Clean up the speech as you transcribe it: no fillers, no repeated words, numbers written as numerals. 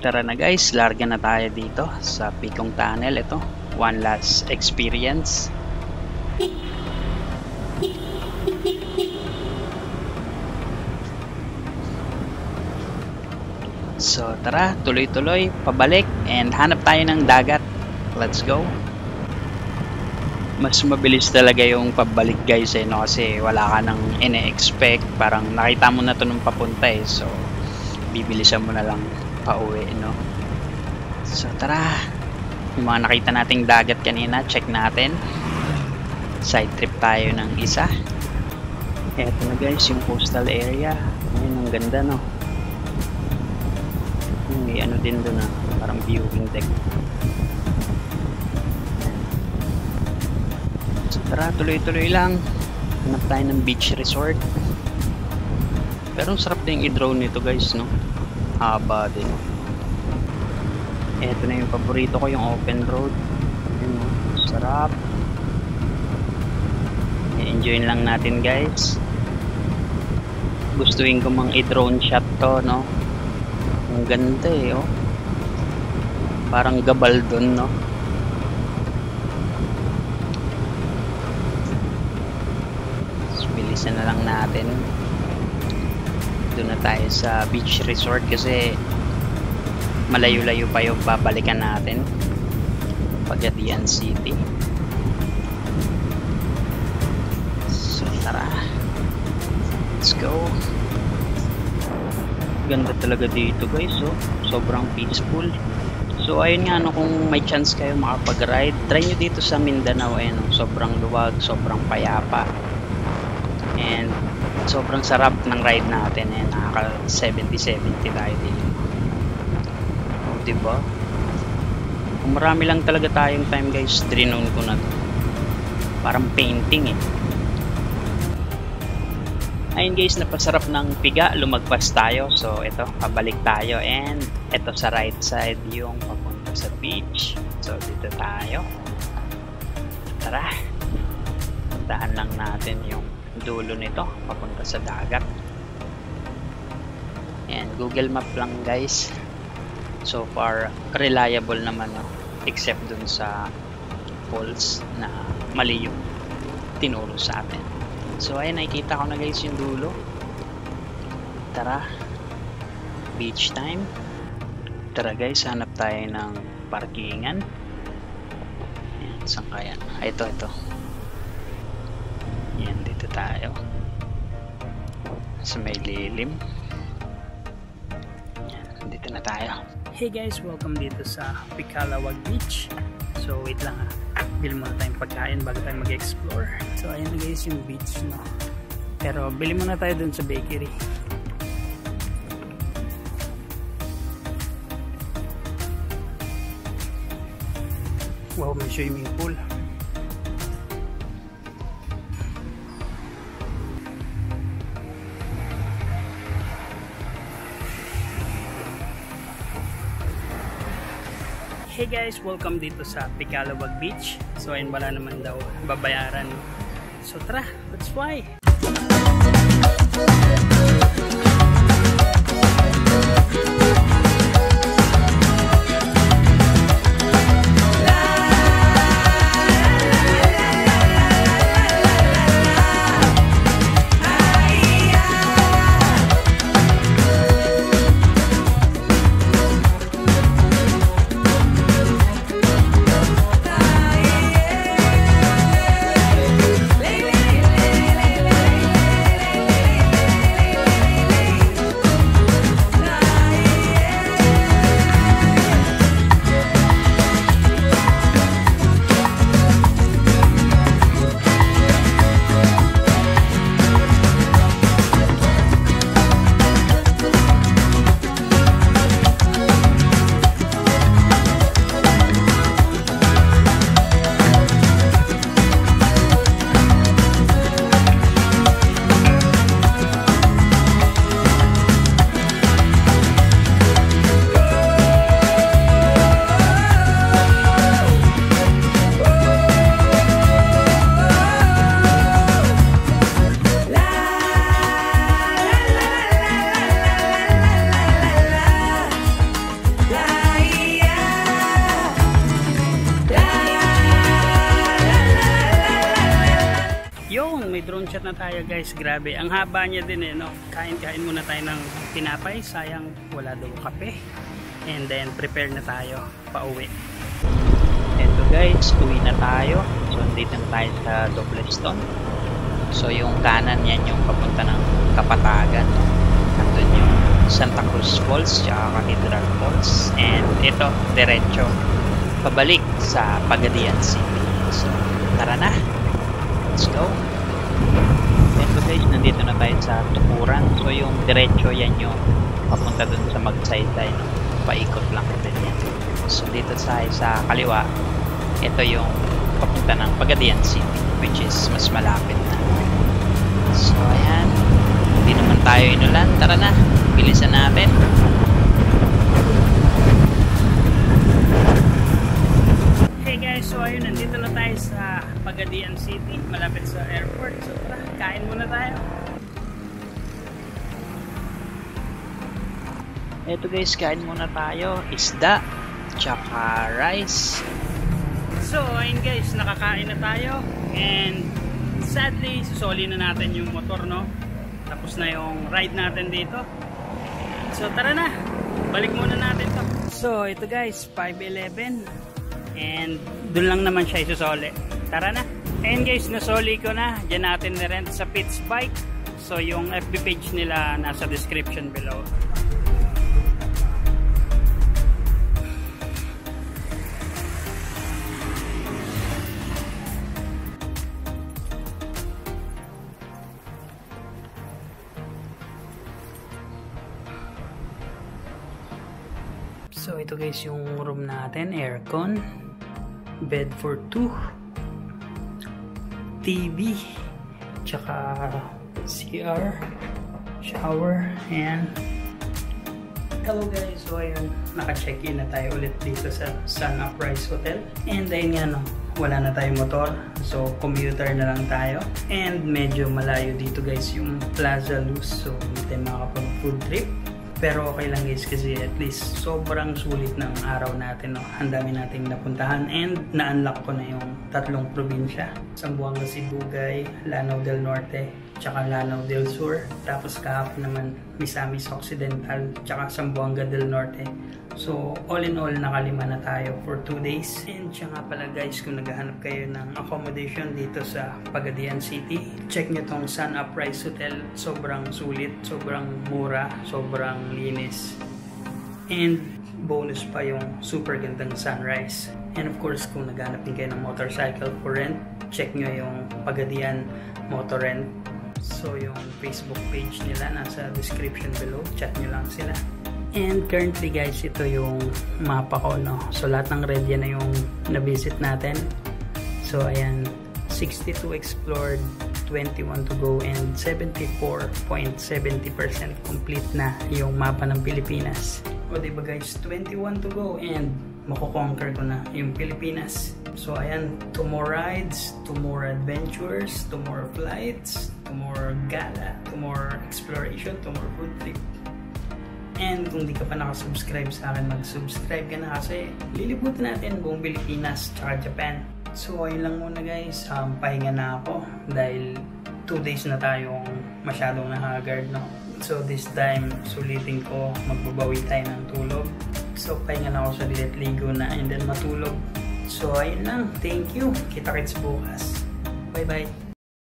Tara na guys, larga na tayo dito sa Picong Tunnel. Ito, one last experience. So tara, tuloy-tuloy, pabalik and hanap tayo ng dagat. Let's go. Mas mabilis talaga yung pabalik guys no? Kasi wala ka nang ine-expect. Parang nakita mo na to nung papunta so bibilisan mo na lang pauwi no. So tara, yung mga nakita nating dagat kanina, check natin. Side trip tayo ng isa. Eto na guys, yung coastal area. Ayun, ang ganda no. May ano din doon parang viewing deck. So tara, tuloy-tuloy lang. Hanap tayo ng beach resort. Pero sarap din i-drone nito guys no. Haba din. Eto na yung paborito ko, yung open road. Ayun, sarap. I-enjoy lang natin guys. Gustuin ko mang i-drone shot to no. Ang ganda oh. Parang gabal dun no. Bilisan na lang natin. Doon na tayo sa beach resort kasi malayo-layo pa yung babalikan natin. Pagadian City. So tara, let's go. Ganda talaga dito guys oh. Sobrang peaceful. So ayun nga no, kung may chance kayo makapag-ride, try nyo dito sa Mindanao no. Sobrang luwag, sobrang payapa. And sobrang sarap ng ride natin nakaka 70-70 tayo dito. Oh, diba? Kung marami lang talaga tayong time guys, drone ko na to. Parang painting Ayun guys, napasarap ng piga, lumagpas tayo. So ito, pabalik tayo and ito sa right side yung papunta sa beach. So dito tayo. Tara, puntahan lang natin yung dulo nito papunta sa dagat. And Google Map lang guys. So far reliable naman except dun sa falls na mali yung tinuro sa atin. So ayun, nakikita ko na guys yung dulo. Tara, beach time. Tara guys, hanap tayo ng parkingan. Ayan, saan kaya? Ito yan, dito tayo sa may lilim. Yan, dito na tayo. Hey guys, welcome dito sa Picalawag Beach. So wait lang bili muna tayong pagkain bago tayo mag-explore. So ayun na guys yung beach no. Pero bili muna tayo dun sa bakery. Wow, may swimming pool. Hey guys, welcome dito sa Picalawag Beach. So ayun, wala naman daw babayaran. So tara, let's fly! nakapag-chat na tayo guys. Grabe, ang haba niya din eh, no? Kain-kain muna tayo ng tinapay. Sayang, wala daw kape. And then, prepare na tayo pauwi. Eto guys, uwi na tayo. So, dito na tayo sa Dobleston. So, yung kanan yan yung papunta ng Kapatagan. Andun yung Santa Cruz Falls, tsaka Cathedral Falls. And ito, diretso pabalik sa Pagadian City. So, tara na! Let's go! Eto guys, nandito na tayo sa Tukuran. So, yung diretso yan yung papunta dun sa Magsaysay, no? Paikot lang din yan. So, dito tayo sa kaliwa. Ito yung papunta ng Pagadian City, which is mas malapit na. So, ayan. Hindi naman tayo inulan. Tara na! Bilisan natin. Hey guys, so ayun, nandito na tayo sa Pagadian City, malapit sa airport. So tara, kain muna tayo. Eto guys, kain muna tayo. Isda, tsaka rice. So ayun guys, nakakain na tayo. And sadly, susoli na natin yung motor, no? Tapos na yung ride natin dito. So tara na, balik muna natin to. So ito guys, 5:11. And dun lang naman siya isusoli. Tara na. And guys, nasoli ko na. Diyan natin na-rent sa Pitts Bike. So yung FB page nila nasa description below. So ito guys yung room natin, aircon, bed for 2, TV, tsaka CR, shower, and hello guys, so ayun, naka-check-in na tayo ulit dito sa Sun Uprise Hotel. And ayun nga no, wala na tayong motor, so commuter na lang tayo. And medyo malayo dito guys yung Plaza Luz, so hindi tayo makakapag-food trip. Pero okay lang guys kasi at least sobrang sulit ng araw natin, no? Ang dami nating napuntahan and na-unlock ko na yung 3 probinsya. Zamboanga, Sibugay, Lanao del Norte, tsaka Lanao del Sur. Tapos kahapon naman Misamis Occidental, tsaka Zamboanga del Norte. So all in all, nakalima na tayo for 2 days. And siya nga pala guys, kung naghahanap kayo ng accommodation dito sa Pagadian City, check nyo tong Sun Uprise Hotel. Sobrang sulit, sobrang mura, sobrang linis. And bonus pa yung super gandang sunrise. And of course, kung naghahanap din kayo ng motorcycle for rent, check nyo yung Pagadian Motor Rent. So yung Facebook page nila nasa description below, chat nyo lang sila. And currently guys, ito yung mapa ko, no? So lahat ng red yan na yung na-visit natin. So ayan, 62 explored, 21 to go, and 74.70% complete na yung mapa ng Pilipinas. O diba guys, 21 to go and makukonquer ko na yung Pilipinas. So ayan, 2 more rides, 2 more adventures, 2 more flights, 2 more gala, 2 more exploration, 2 more food trip. And kung di ka pa nakasubscribe sa akin, mag-subscribe ka na kasi lilibutin natin buong Pilipinas tsaka Japan. So ayun lang muna guys, pahinga na ako dahil 2 days na tayong masyadong nahagard, no? So this time, sulitin ko, magbabawi tayo ng tulog. So pahinga na ako saglit, ligo na, and then matulog. So ayun lang, thank you, kita-kits bukas. Bye bye.